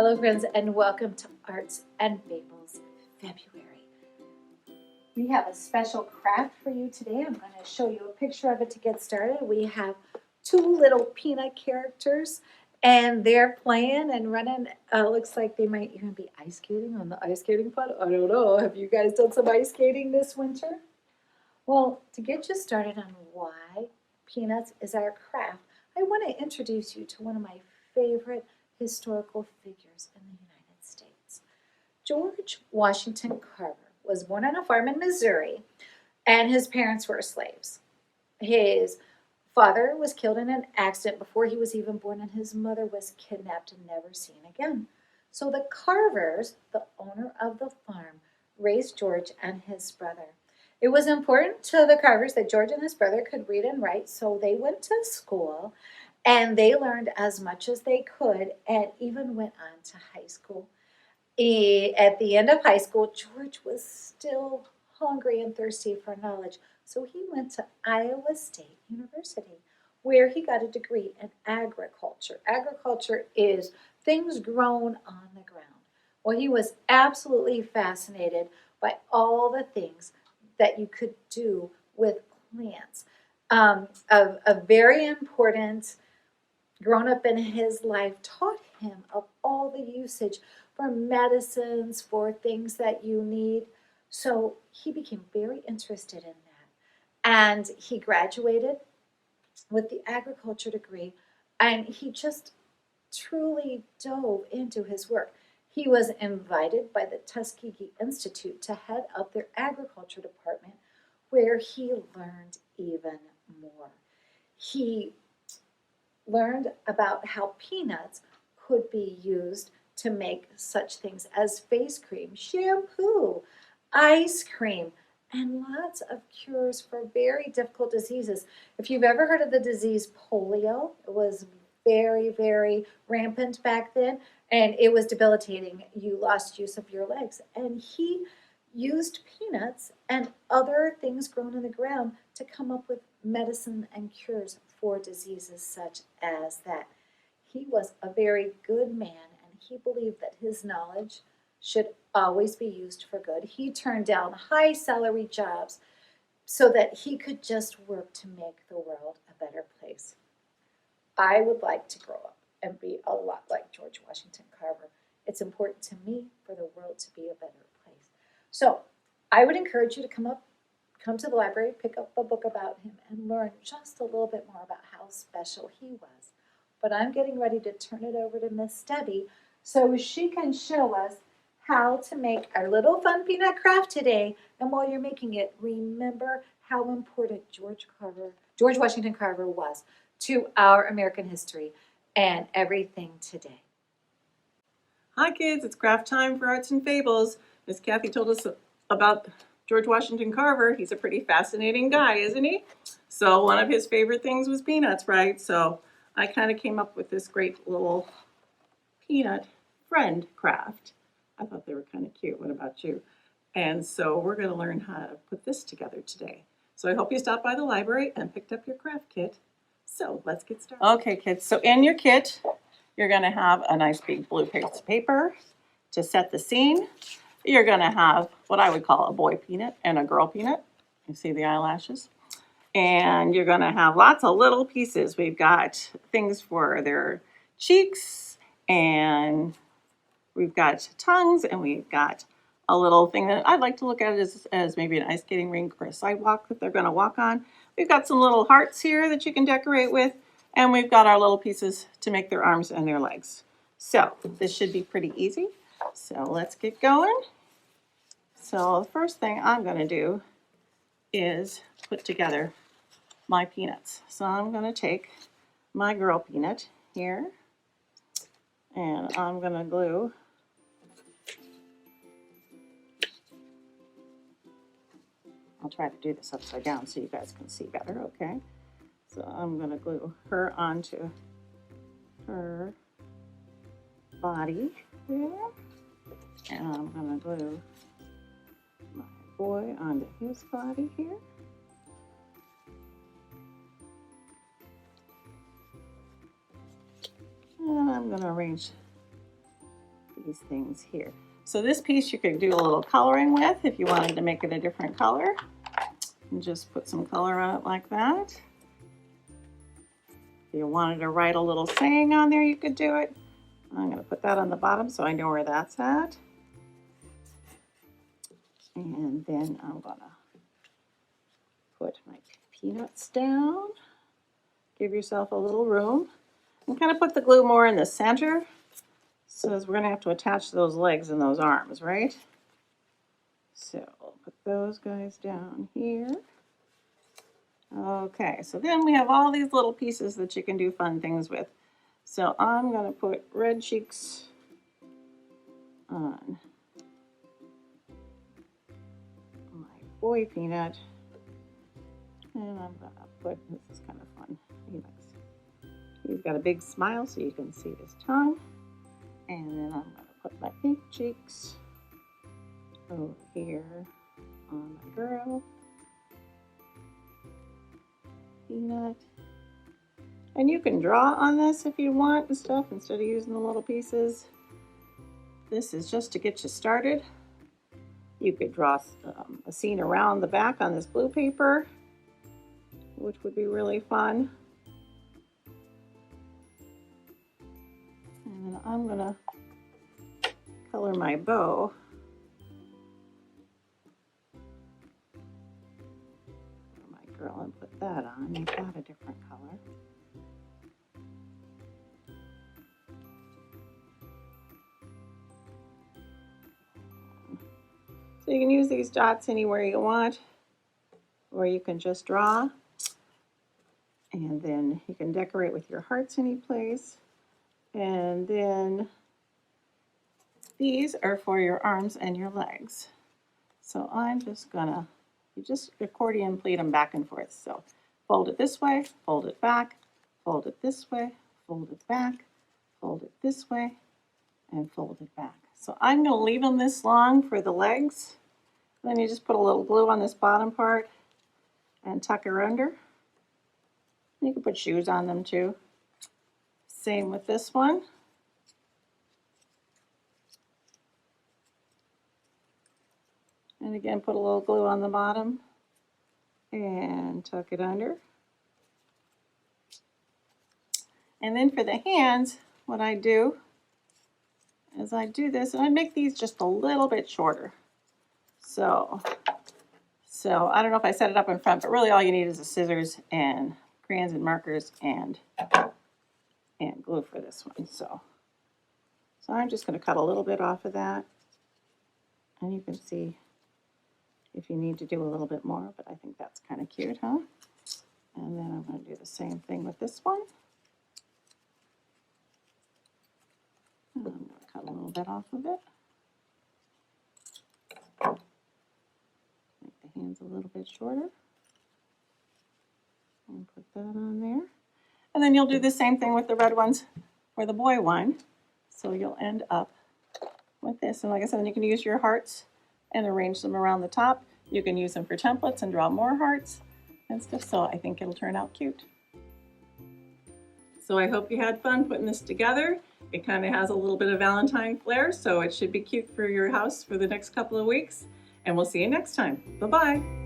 Hello, friends, and welcome to Arts and Fables February. We have a special craft for you today. I'm going to show you a picture of it to get started. We have two little peanut characters, and they're playing and running. Looks like they might even be ice skating on the ice skating pod. I don't know. Have you guys done some ice skating this winter? Well, to get you started on why peanuts is our craft, I want to introduce you to one of my favorite historical figures in the United States. George Washington Carver was born on a farm in Missouri, and his parents were slaves. His father was killed in an accident before he was even born, and his mother was kidnapped and never seen again. So the Carvers, the owner of the farm, raised George and his brother. It was important to the Carvers that George and his brother could read and write, so they went to school and they learned as much as they could and even went on to high school. At the end of high school, George was still hungry and thirsty for knowledge, so he went to Iowa State University, where he got a degree in agriculture. Agriculture is things grown on the ground. Well, he was absolutely fascinated by all the things that you could do with plants. A very important grown up in his life taught him of all the usage for medicines, for things that you need. So he became very interested in that. And he graduated with the agriculture degree, and he just truly dove into his work. He was invited by the Tuskegee Institute to head up their agriculture department, where he learned even more. He learned about how peanuts could be used to make such things as face cream, shampoo, ice cream, and lots of cures for very difficult diseases. If you've ever heard of the disease polio, it was very, very rampant back then, and it was debilitating. You lost use of your legs. And he used peanuts and other things grown in the ground to come up with medicine and cures for diseases such as that. He was a very good man, and he believed that his knowledge should always be used for good. He turned down high salary jobs so that he could just work to make the world a better place. I would like to grow up and be a lot like George Washington Carver. It's important to me for the world to be a better place. So I would encourage you to come to the library, pick up a book about him, and learn just a little bit more about how special he was. But I'm getting ready to turn it over to Miss Debbie so she can show us how to make our little fun peanut craft today. And while you're making it, remember how important George Washington Carver was to our American history and everything today. Hi kids, it's craft time for Arts and Fables. Miss Kathy told us about George Washington Carver. He's a pretty fascinating guy, isn't he? So one of his favorite things was peanuts, right? So I kind of came up with this great little peanut friend craft. I thought they were kind of cute. What about you? And so we're going to learn how to put this together today. So I hope you stopped by the library and picked up your craft kit. So let's get started. Okay, kids, so in your kit, you're going to have a nice big blue piece of paper to set the scene. You're going to have what I would call a boy peanut and a girl peanut. You see the eyelashes? And you're going to have lots of little pieces. We've got things for their cheeks, and we've got tongues, and we've got a little thing that I'd like to look at as maybe an ice skating rink or a sidewalk that they're going to walk on. We've got some little hearts here that you can decorate with, and we've got our little pieces to make their arms and their legs. So this should be pretty easy. So let's get going. So the first thing I'm going to do is put together my peanuts. So I'm going to take my girl peanut here, and I'm going to glue I'll try to do this upside down so you guys can see better, okay? So I'm going to glue her onto her body here, and I'm going to glue my boy onto his body here. And I'm going to arrange these things here. So this piece you could do a little coloring with if you wanted to make it a different color. And just put some color on it like that. If you wanted to write a little saying on there, you could do it. I'm going to put that on the bottom so I know where that's at. And then I'm going to put my peanuts down. Give yourself a little room. And kind of put the glue more in the center. So we're going to have to attach those legs and those arms, right? So I'll put those guys down here. Okay, so then we have all these little pieces that you can do fun things with. So I'm going to put red cheeks on my boy peanut. And I'm going to put, this is kind of fun, he's got a big smile so you can see his tongue. And then I'm going to put my pink cheeks over here on my girl. Peanut. And you can draw on this if you want and stuff instead of using the little pieces. This is just to get you started. You could draw a scene around the back on this blue paper, which would be really fun. And then I'm gonna color my bow. For my girl and put that on, make that a different color. So you can use these dots anywhere you want, or you can just draw. And then you can decorate with your hearts any place. And then these are for your arms and your legs. So I'm just gonna, you just accordion pleat them back and forth. So fold it this way, fold it back, fold it this way, fold it back, fold it this way, and fold it back. So I'm gonna leave them this long for the legs. Then you just put a little glue on this bottom part and tuck her under. You can put shoes on them too. Same with this one. And again, put a little glue on the bottom and tuck it under. And then for the hands, what I do is I do this, and I make these just a little bit shorter. So I don't know if I set it up in front, but really all you need is the scissors and crayons and markers and glue for this one. So I'm just going to cut a little bit off of that, and you can see if you need to do a little bit more, but I think that's kind of cute, huh? And then I'm going to do the same thing with this one. And I'm going to cut a little bit off of it. Make the hands a little bit shorter. And put that on there. And then you'll do the same thing with the red ones for the boy one. So you'll end up with this. And like I said, then you can use your hearts and arrange them around the top. You can use them for templates and draw more hearts and stuff. So I think it'll turn out cute. So I hope you had fun putting this together. It kind of has a little bit of Valentine flair, so it should be cute for your house for the next couple of weeks. And we'll see you next time. Bye-bye.